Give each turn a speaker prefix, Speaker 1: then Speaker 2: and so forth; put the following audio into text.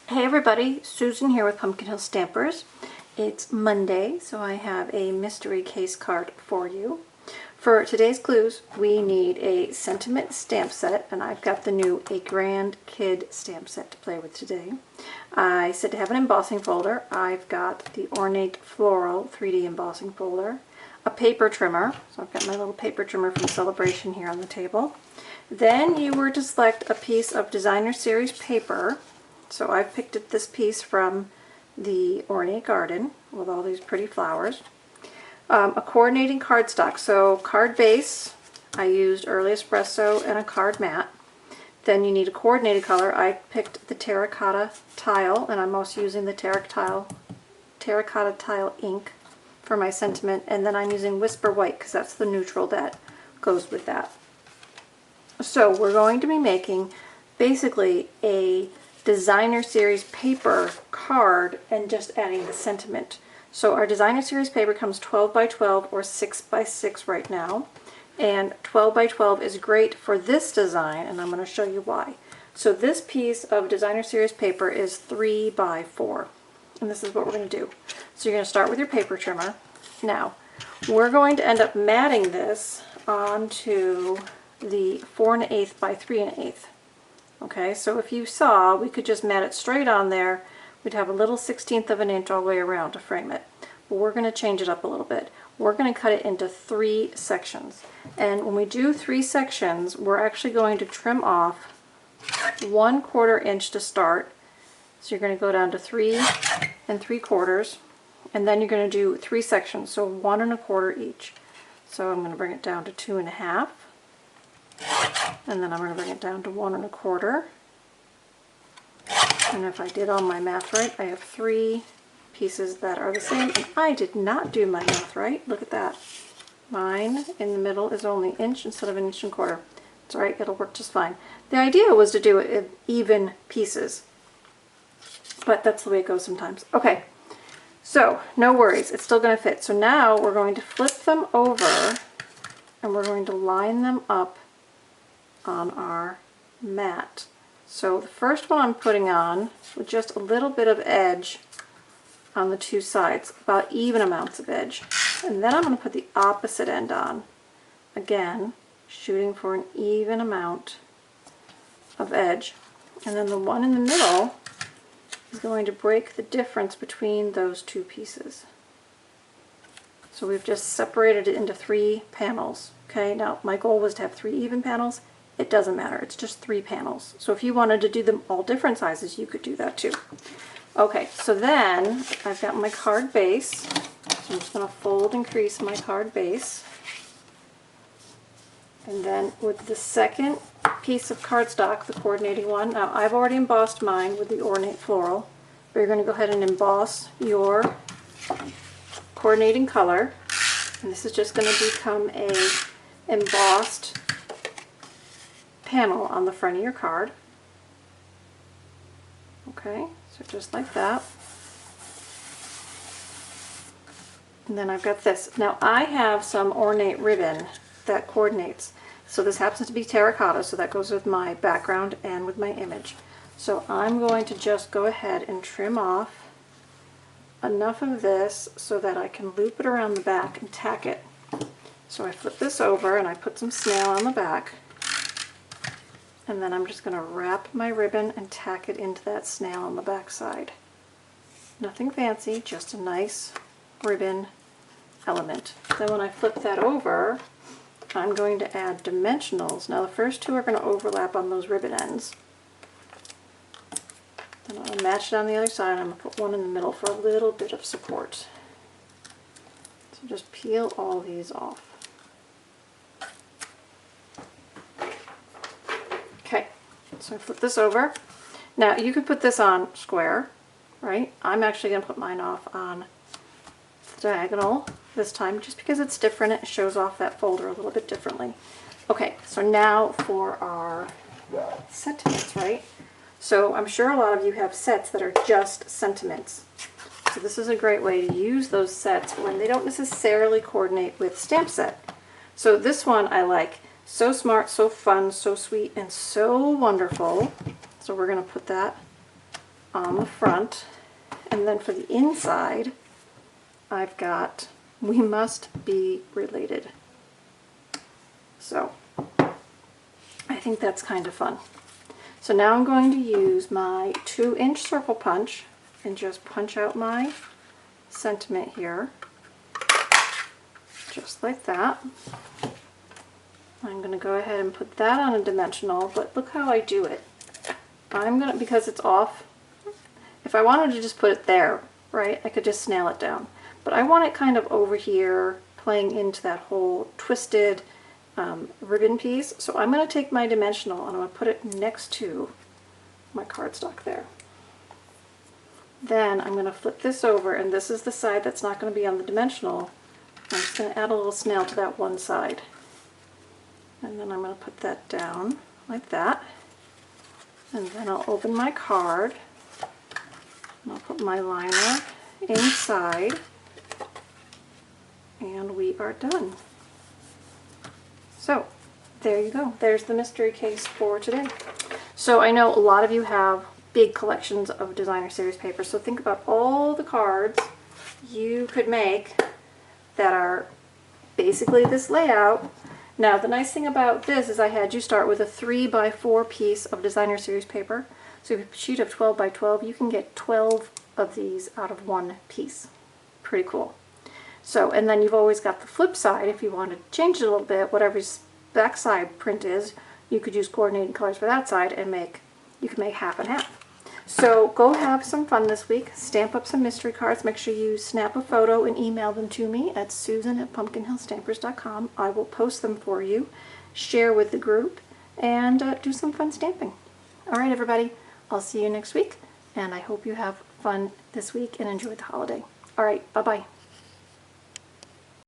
Speaker 1: Hey everybody, Susan here with Pumpkin Hill Stampers. It's Monday, so I have a mystery case card for you. For today's clues, we need a sentiment stamp set, and I've got the new A Grand Kid stamp set to play with today. I said to have an embossing folder. I've got the Ornate Floral 3D embossing folder, a paper trimmer, so I've got my little paper trimmer from Celebration here on the table. Then you were to select a piece of Designer Series paper. So I've picked up this piece from the Ornate Garden with all these pretty flowers. A coordinating cardstock, so card base, I used Early Espresso and a card mat. Then you need a coordinated color. I picked the terracotta tile, and I'm also using the terracotta tile ink for my sentiment, and then I'm using Whisper White because that's the neutral that goes with that. So we're going to be making basically a Designer Series paper card and just adding the sentiment. So our Designer Series paper comes 12 by 12 or 6 by 6 right now, and 12 by 12 is great for this design, and I'm going to show you why. So this piece of Designer Series paper is 3 by 4, and this is what we're going to do. So you're going to start with your paper trimmer. Now we're going to end up matting this onto the 4 1/8 by 3 1/8. Okay, so if you saw, we could just mat it straight on there. We'd have a little 1/16 of an inch all the way around to frame it. But we're going to change it up a little bit. We're going to cut it into 3 sections. And when we do 3 sections, we're actually going to trim off 1/4 inch to start. So you're going to go down to 3 3/4, and then you're going to do 3 sections, so 1 1/4 each. So I'm going to bring it down to 2 1/2. And then I'm going to bring it down to 1 1/4. And if I did all my math right, I have 3 pieces that are the same. And I did not do my math right. Look at that. Mine in the middle is only 1 inch instead of 1 1/4. It's alright, it'll work just fine. The idea was to do it in even pieces, but that's the way it goes sometimes. Okay, so no worries, it's still going to fit. So now we're going to flip them over and we're going to line them up on our mat. So the first one I'm putting on with just a little bit of edge on the 2 sides, about even amounts of edge. And then I'm going to put the opposite end on. Again, shooting for an even amount of edge. And then the one in the middle is going to break the difference between those 2 pieces. So we've just separated it into 3 panels. Okay, now my goal was to have 3 even panels. It doesn't matter, it's just 3 panels. So if you wanted to do them all different sizes, you could do that too. Okay, so then I've got my card base. So I'm just going to fold and crease my card base. And then with the second piece of cardstock, the coordinating one, now I've already embossed mine with the Ornate Floral, but you're going to go ahead and emboss your coordinating color. And this is just going to become a embossed panel on the front of your card. Okay, so just like that. And then I've got this. Now I have some ornate ribbon that coordinates. So this happens to be terracotta, so that goes with my background and with my image. So I'm going to just go ahead and trim off enough of this so that I can loop it around the back and tack it. So I flip this over and I put some snail on the back. And then I'm just going to wrap my ribbon and tack it into that snail on the back side. Nothing fancy, just a nice ribbon element. Then when I flip that over, I'm going to add dimensionals. Now the first 2 are going to overlap on those ribbon ends. Then I'll match it on the other side, and I'm going to put one in the middle for a little bit of support. So just peel all these off. Okay, so I flip this over. Now you could put this on square, right? I'm actually going to put mine off on the diagonal this time, just because it's different. It shows off that folder a little bit differently. Okay, so now for our sentiments, right? So I'm sure a lot of you have sets that are just sentiments. So this is a great way to use those sets when they don't necessarily coordinate with stamp set. So this one I like. So smart, so fun, so sweet, and so wonderful. So we're going to put that on the front. And then for the inside, I've got, we must be related. So I think that's kind of fun. So now I'm going to use my 2-inch circle punch and just punch out my sentiment here, just like that. I'm going to go ahead and put that on a dimensional, but look how I do it. I'm going to, because it's off, if I wanted to just put it there, right, I could just snail it down. But I want it kind of over here, playing into that whole twisted ribbon piece. So I'm going to take my dimensional and I'm going to put it next to my cardstock there. Then I'm going to flip this over, and this is the side that's not going to be on the dimensional. I'm just going to add a little snail to that one side. And then I'm going to put that down like that. And then I'll open my card. And I'll put my liner inside. And we are done. So there you go. There's the mystery case for today. So I know a lot of you have big collections of designer series paper, so think about all the cards you could make that are basically this layout. Now the nice thing about this is I had you start with a 3x4 piece of designer series paper. So if you have a sheet of 12x12, you can get 12 of these out of one piece. Pretty cool. So, and then you've always got the flip side. If you want to change it a little bit, whatever back side print is, you could use coordinating colors for that side and you can make half and half. So go have some fun this week. Stamp up some mystery cards. Make sure you snap a photo and email them to me at susan@pumpkinhillstampers.com. I will post them for you, share with the group, and do some fun stamping. All right, everybody. I'll see you next week, and I hope you have fun this week and enjoy the holiday. All right, bye-bye.